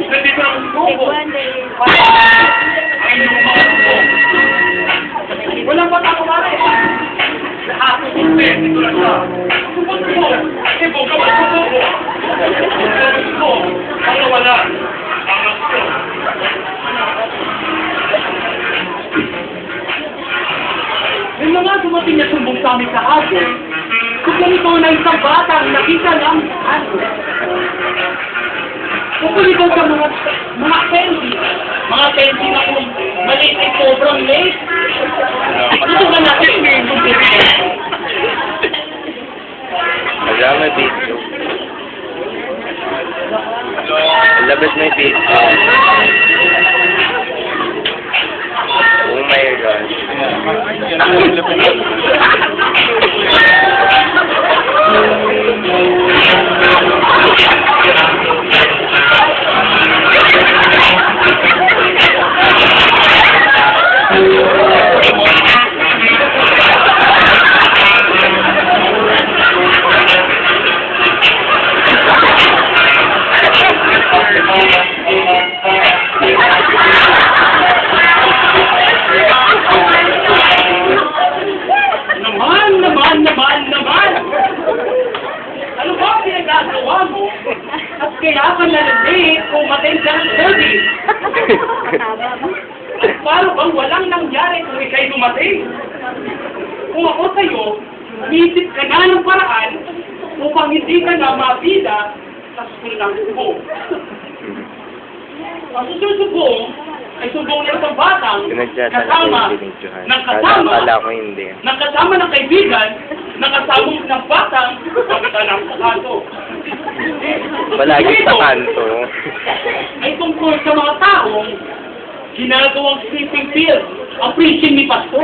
Nandito ang subo. Ay, yung mga subo. Walang bata ko pare. Lahat ng subo, dito lang siya. Subot mo. Ibo ka ba subo ko? Subo. Ang nawala. Ang nasto. Yung mga dumating na sumbong sa amin sa aso, kung ganito na isang batang nakita ng aso. Kung ikaw sa mga candy na kung maliit ay sobrang late. Ito ba natin yung Alam mo video. Labas mo yung video. Oh my God. Naman! Ano ba ang pinagagawa mo? At kaya ka nalilate kung matin ka ng service? Para bang walang nangyari kung ikaw'y dumating? Kung ako sa'yo, umisip ka na ng paraan upang hindi ka na mabida sa school ng subo. Ang susubo ay subong ng isang batang kasama ng kaibigan na kasamang ng batang pagkatanang sa kanto. Palagi sa kanto. Ay tungkol sa mga taong ginagawang sleeping pill ang preaching ni Pastor.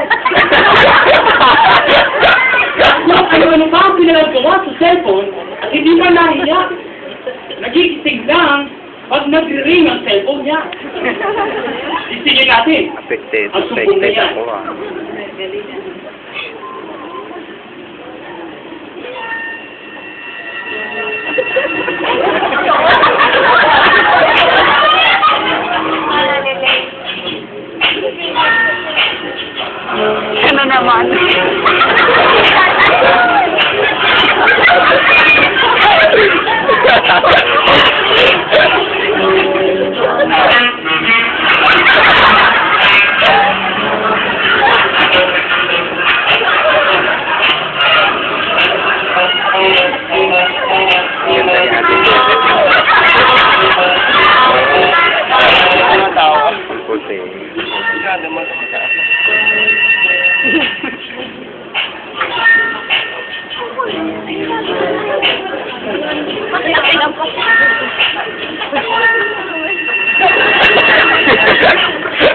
Kung ano pa ang pinagawa sa cellphone at hindi pa nahiya, nagigising lang pag nag-ring ang cellphone niya. Isingin natin. Affected ako ah. Ano naman?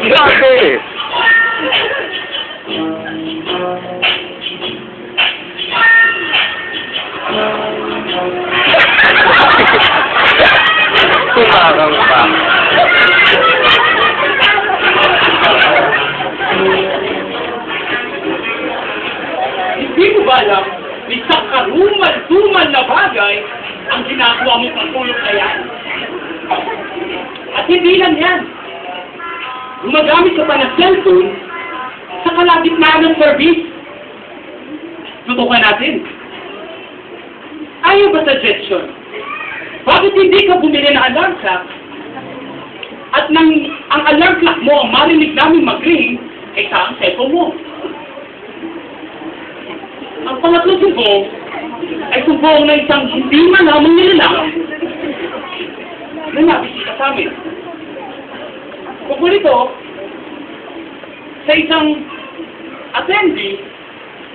Grabe! Tumakang pa. Hindi mo ba alam, isang karumal-dumal na bagay ang ginagawa mo pagtulog na yan? At hindi lang yan. Gumagamit ka pa ng cellphone sa kalagitnaan ng service. Tutukan natin. Ayaw ba suggestion? Bakit hindi ka bumili ng alarm clock at nang ang alarm clock mo ang marinig namin mag-ring ay sa ang cellphone mo? Ang pangatlong sumbong ay sumbong na isang hindi malamang nilalang na nabisita sa amin. Kung ito, sa isang attendee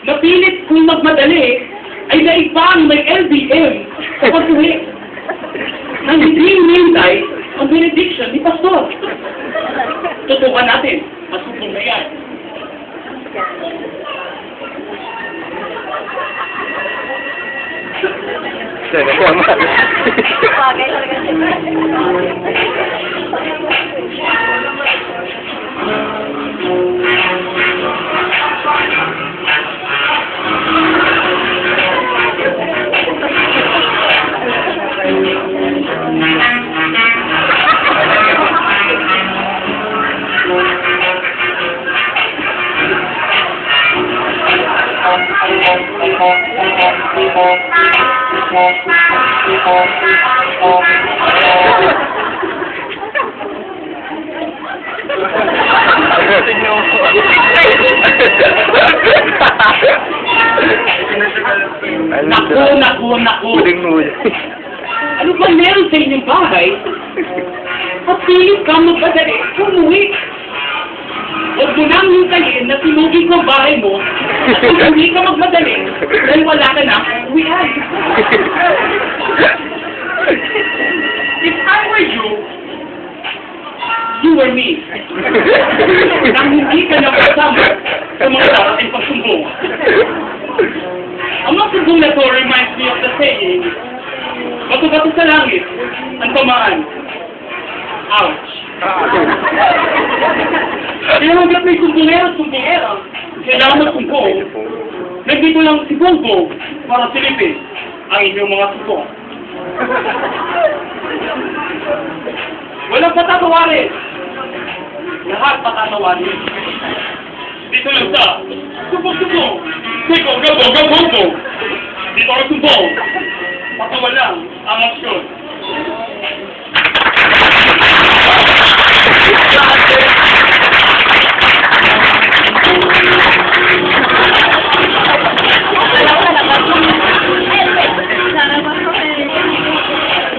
na pilit kung magmadali ay naipang may LBM sa pagsuhi nang hindi hinintay ang benediction ni Pastor. Tutukan natin, masubong na yan. Sana naman. Bagay talaga siya. Naku. Huling-huli. Ano ba meron sa inyong bahay? At pilit ka magpadali, umuwi. Huwag mo nang hintayin na sinugin ko ang bahay mo at umuwi ka magmadali dahil wala ka na uwian. If I were you, you were me. Nang hindi ka na kasama sa mga darating pagsumbong. Ang mga sumbong na to reminds me of the saying, bato-bato sa langit, ang tamaan. Ouch. Kaya hanggat may sumbongera, kailangan magsumbong. Nandito lang si Bongbong para silipin ang inyong mga sumbong. Walang patatawarin. Lahat patatawarin. Dito lang sa sumbong-sumbong. Siko, gabo. Dito ang sumbong. Patawa lang ang aksyon.